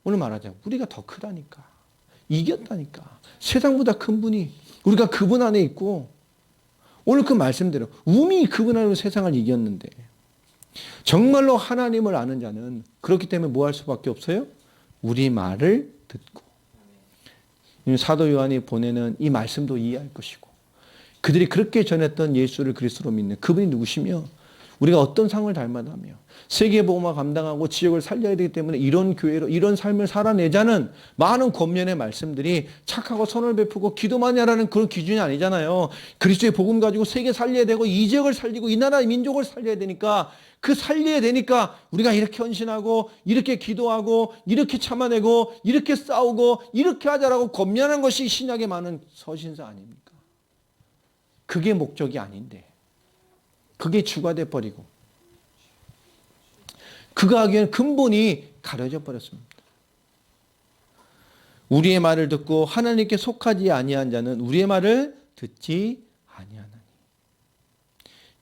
오늘 말하자. 우리가 더 크다니까. 이겼다니까. 세상보다 큰 분이 우리가 그분 안에 있고 오늘 그 말씀대로 우미 그분 안에 세상을 이겼는데 정말로 하나님을 아는 자는 그렇기 때문에 뭐 할 수밖에 없어요? 우리 말을 듣고 사도 요한이 보내는 이 말씀도 이해할 것이고 그들이 그렇게 전했던 예수를 그리스도로 믿는 그분이 누구시며 우리가 어떤 상을 닮아가며 세계복음화 감당하고 지역을 살려야 되기 때문에 이런 교회로 이런 삶을 살아내자는 많은 권면의 말씀들이 착하고 선을 베푸고 기도 많이 하라는 그런 기준이 아니잖아요. 그리스도의 복음 가지고 세계 살려야 되고 이 지역을 살리고 이 나라 민족을 살려야 되니까 그 살려야 되니까 우리가 이렇게 헌신하고 이렇게 기도하고 이렇게 참아내고 이렇게 싸우고 이렇게 하자라고 권면하는 것이 신약의 많은 서신서 아닙니까? 그게 목적이 아닌데 그게 주가 돼버리고 그가 하기에는 근본이 가려져 버렸습니다. 우리의 말을 듣고 하나님께 속하지 아니한 자는 우리의 말을 듣지 아니하나니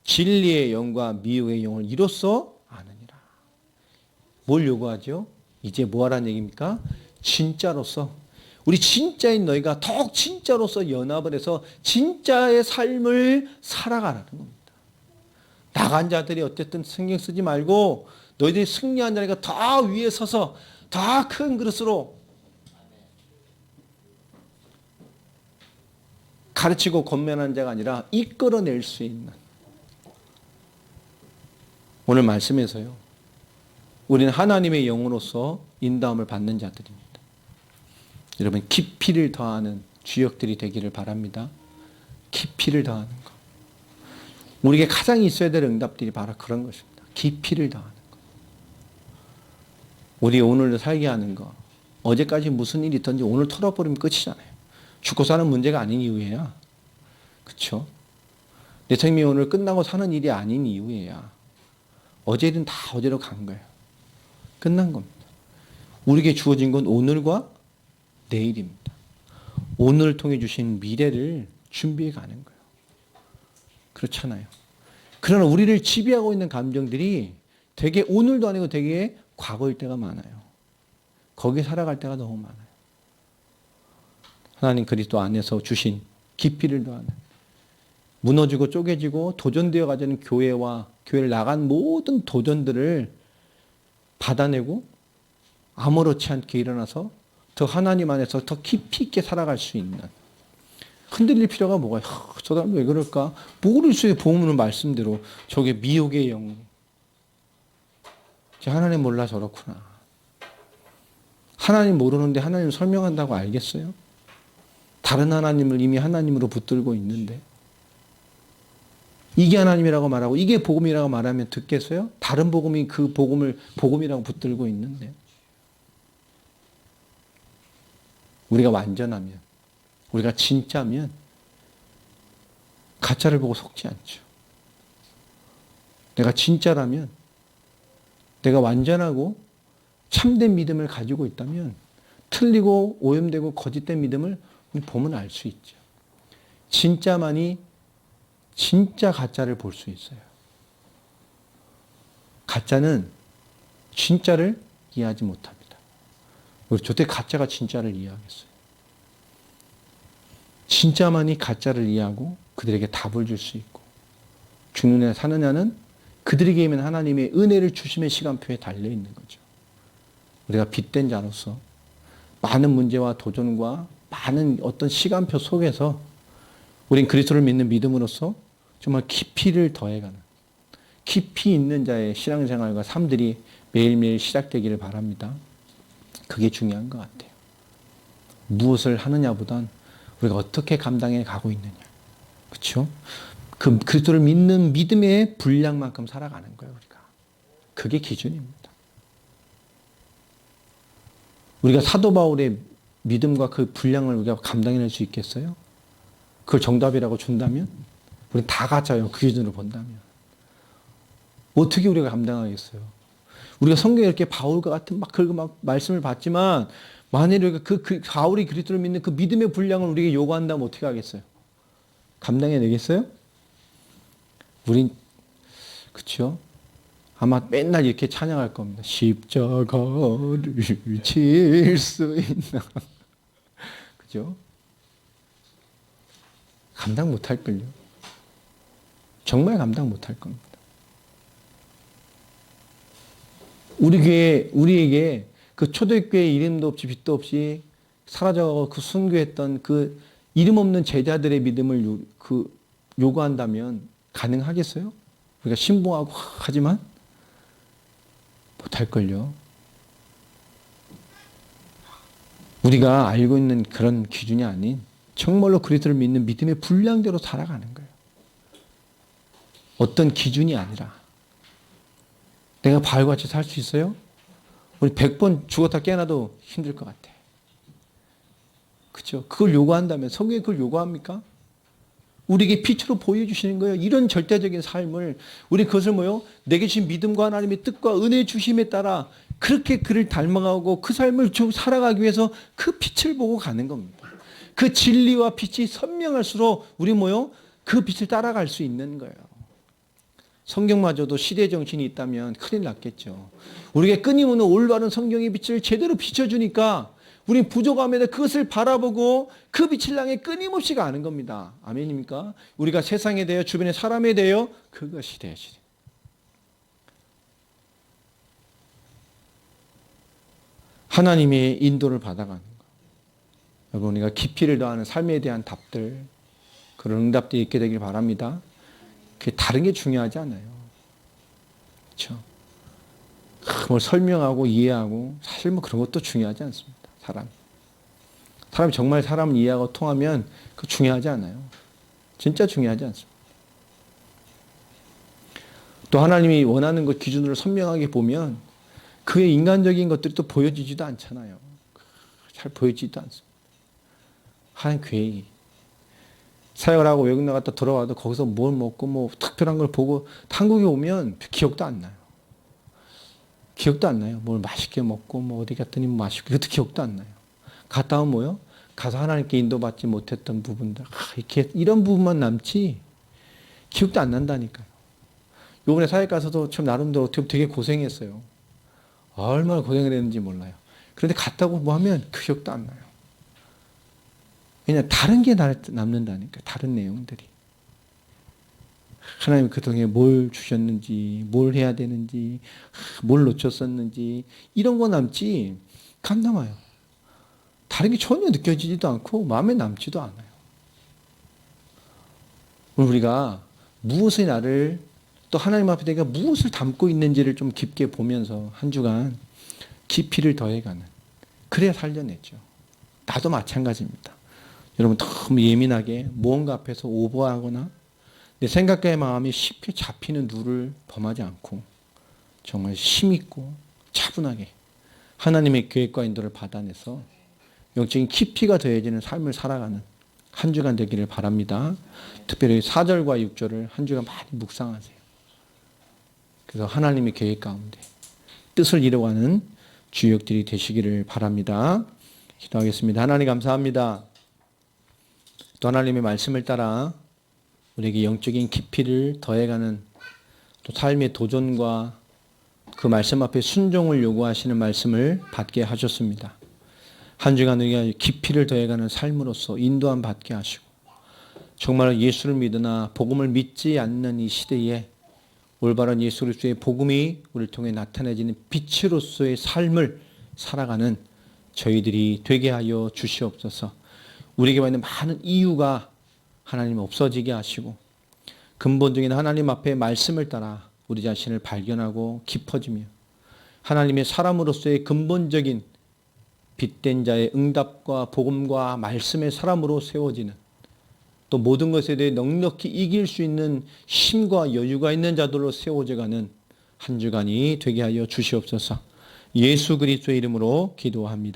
진리의 영과 미혹의 영을 이로써 아느니라. 뭘 요구하죠? 이제 뭐 하라는 얘기입니까? 진짜로서 우리 진짜인 너희가 더욱 진짜로서 연합을 해서 진짜의 삶을 살아가라는 겁니다. 나간 자들이 어쨌든 신경 쓰지 말고 너희들이 승리한 자니까 더 위에 서서 더 큰 그릇으로 가르치고 권면하는 자가 아니라 이끌어낼 수 있는 오늘 말씀에서요. 우리는 하나님의 영으로서 인도함을 받는 자들입니다. 여러분 깊이를 더하는 주역들이 되기를 바랍니다. 깊이를 더하는 것. 우리에게 가장 있어야 될 응답들이 바로 그런 것입니다. 깊이를 더하는 것. 우리 오늘도 살게 하는 것. 어제까지 무슨 일이 있던지 오늘 털어버리면 끝이잖아요. 죽고 사는 문제가 아닌 이유에야. 그렇죠? 내 생명이 오늘 끝나고 사는 일이 아닌 이유에야. 어제 일은 다 어제로 간 거예요. 끝난 겁니다. 우리에게 주어진 건 오늘과 내일입니다. 오늘을 통해 주신 미래를 준비해 가는 거예요. 그렇잖아요. 그러나 우리를 지배하고 있는 감정들이 되게 오늘도 아니고 되게 과거일 때가 많아요. 거기에 살아갈 때가 너무 많아요. 하나님 그리스도 안에서 주신 깊이를 더하는 무너지고 쪼개지고 도전되어 가자는 교회와 교회를 나간 모든 도전들을 받아내고 아무렇지 않게 일어나서 더 하나님 안에서 더 깊이 있게 살아갈 수 있는 흔들릴 필요가 뭐가 저 사람 왜 그럴까? 모를 수의 보험은 말씀대로 저게 미혹의 영. 하나님 몰라 저렇구나. 하나님 모르는데 하나님 설명한다고 알겠어요? 다른 하나님을 이미 하나님으로 붙들고 있는데 이게 하나님이라고 말하고 이게 복음이라고 말하면 듣겠어요? 다른 복음이 그 복음을 복음이라고 붙들고 있는데 우리가 완전하면 우리가 진짜면 가짜를 보고 속지 않죠. 내가 진짜라면 내가 완전하고 참된 믿음을 가지고 있다면 틀리고 오염되고 거짓된 믿음을 보면 알 수 있죠. 진짜만이 진짜 가짜를 볼 수 있어요. 가짜는 진짜를 이해하지 못합니다. 우리 저때 가짜가 진짜를 이해하겠어요. 진짜만이 가짜를 이해하고 그들에게 답을 줄 수 있고 죽느냐 사느냐는 그들에게 있는 하나님의 은혜를 주심의 시간표에 달려있는 거죠. 우리가 빛된 자로서 많은 문제와 도전과 많은 어떤 시간표 속에서 우린 그리스도를 믿는 믿음으로써 정말 깊이를 더해가는 깊이 있는 자의 신앙생활과 삶들이 매일매일 시작되기를 바랍니다. 그게 중요한 것 같아요. 무엇을 하느냐보단 우리가 어떻게 감당해 가고 있느냐. 그렇죠? 그 그리스도를 믿는 믿음의 분량만큼 살아가는 거예요, 우리가. 그게 기준입니다. 우리가 사도 바울의 믿음과 그 분량을 우리가 감당해낼 수 있겠어요? 그걸 정답이라고 준다면? 우리는 다 가짜요, 그 기준으로 본다면. 어떻게 우리가 감당하겠어요? 우리가 성경에 이렇게 바울과 같은 막 말씀을 받지만, 만일 우리가 바울이 그리스도를 믿는 그 믿음의 분량을 우리에게 요구한다면 어떻게 하겠어요? 감당해내겠어요? 우린, 그쵸? 아마 맨날 이렇게 찬양할 겁니다. 십자가를 질 수 있나. 그죠? 감당 못할걸요. 정말 감당 못할 겁니다. 우리에게 그 초대교회 이름도 없이 빛도 없이 사라져가고 그 순교했던 그 이름 없는 제자들의 믿음을 요구한다면 가능하겠어요? 우리가 신봉하고 하지만 못할걸요. 우리가 알고 있는 그런 기준이 아닌 정말로 그리스도를 믿는 믿음의 분량대로 살아가는 거예요. 어떤 기준이 아니라. 내가 바울같이 살 수 있어요? 우리 100번 죽었다 깨어나도 힘들 것 같아. 그렇죠? 그걸 요구한다면 성경이 그걸 요구합니까? 우리에게 빛으로 보여주시는 거예요. 이런 절대적인 삶을 우리 그것을 내게 주신 믿음과 하나님의 뜻과 은혜의 주심에 따라 그렇게 그를 닮아가고 그 삶을 살아가기 위해서 그 빛을 보고 가는 겁니다. 그 진리와 빛이 선명할수록 우리 그 빛을 따라갈 수 있는 거예요. 성경마저도 시대 정신이 있다면 큰일 났겠죠. 우리에게 끊임없는 올바른 성경의 빛을 제대로 비춰주니까 우리는 부족함에도 그것을 바라보고 그 빛을 향해 끊임없이 가는 겁니다. 아멘입니까? 우리가 세상에 대하여 주변의 사람에 대하여 그것이 되어지리. 하나님의 인도를 받아가는 것. 여러분 우리가 깊이를 더하는 삶에 대한 답들 그런 응답들이 있게 되길 바랍니다. 그게 다른 게 중요하지 않아요. 그렇죠? 뭘 설명하고 이해하고 사실 그런 것도 중요하지 않습니다. 사람이 정말 사람을 이해하고 통하면 그거 중요하지 않아요. 진짜 중요하지 않습니다. 또 하나님이 원하는 것 기준으로 선명하게 보면 그의 인간적인 것들이 또 보여지지도 않잖아요. 잘 보여지지도 않습니다. 하나님 계획이. 사역을 하고 외국 나갔다 돌아와도 거기서 뭘 먹고 뭐 특별한 걸 보고 한국에 오면 기억도 안 나요. 기억도 안 나요. 뭘 맛있게 먹고 뭐 어디 갔더니 뭐 맛있고 그것도 기억도 안 나요. 갔다 오면 뭐요? 가서 하나님께 인도받지 못했던 부분들 이렇게 이런 부분만 남지 기억도 안 난다니까요. 요번에 사역 가서도 참 나름대로 되게 고생했어요. 얼마나 고생을 했는지 몰라요. 그런데 갔다고 뭐 하면 기억도 안 나요. 그냥 다른 게 남는다니까요. 다른 내용들이. 하나님 그동안에 뭘 주셨는지, 뭘 해야 되는지, 뭘 놓쳤었는지 이런 거 남지 안 남아요. 다른 게 전혀 느껴지지도 않고 마음에 남지도 않아요. 오늘 우리가 무엇의 나를 또 하나님 앞에 내가 무엇을 담고 있는지를 좀 깊게 보면서 한 주간 깊이를 더해가는 그래야 살려냈죠. 나도 마찬가지입니다. 여러분 너무 예민하게 무언가 앞에서 오버하거나 내 생각과 마음이 쉽게 잡히는 누를 범하지 않고 정말 힘있고 차분하게 하나님의 계획과 인도를 받아내서 영적인 깊이가 더해지는 삶을 살아가는 한 주간 되기를 바랍니다. 특별히 4절과 6절을 한 주간 많이 묵상하세요. 그래서 하나님의 계획 가운데 뜻을 이루어가는 주역들이 되시기를 바랍니다. 기도하겠습니다. 하나님 감사합니다. 또 하나님의 말씀을 따라 우리에게 영적인 깊이를 더해가는 또 삶의 도전과 그 말씀 앞에 순종을 요구하시는 말씀을 받게 하셨습니다. 한 주간 우리가 깊이를 더해가는 삶으로서 인도함 받게 하시고 정말 예수를 믿으나 복음을 믿지 않는 이 시대에 올바른 예수 그리스도의 복음이 우리를 통해 나타내지는 빛으로서의 삶을 살아가는 저희들이 되게 하여 주시옵소서. 우리에게 있는 많은 이유가 하나님 없어지게 하시고 근본적인 하나님 앞에 말씀을 따라 우리 자신을 발견하고 깊어지며 하나님의 사람으로서의 근본적인 빛된 자의 응답과 복음과 말씀의 사람으로 세워지는 또 모든 것에 대해 넉넉히 이길 수 있는 힘과 여유가 있는 자들로 세워져가는 한 주간이 되게 하여 주시옵소서. 예수 그리스도의 이름으로 기도합니다.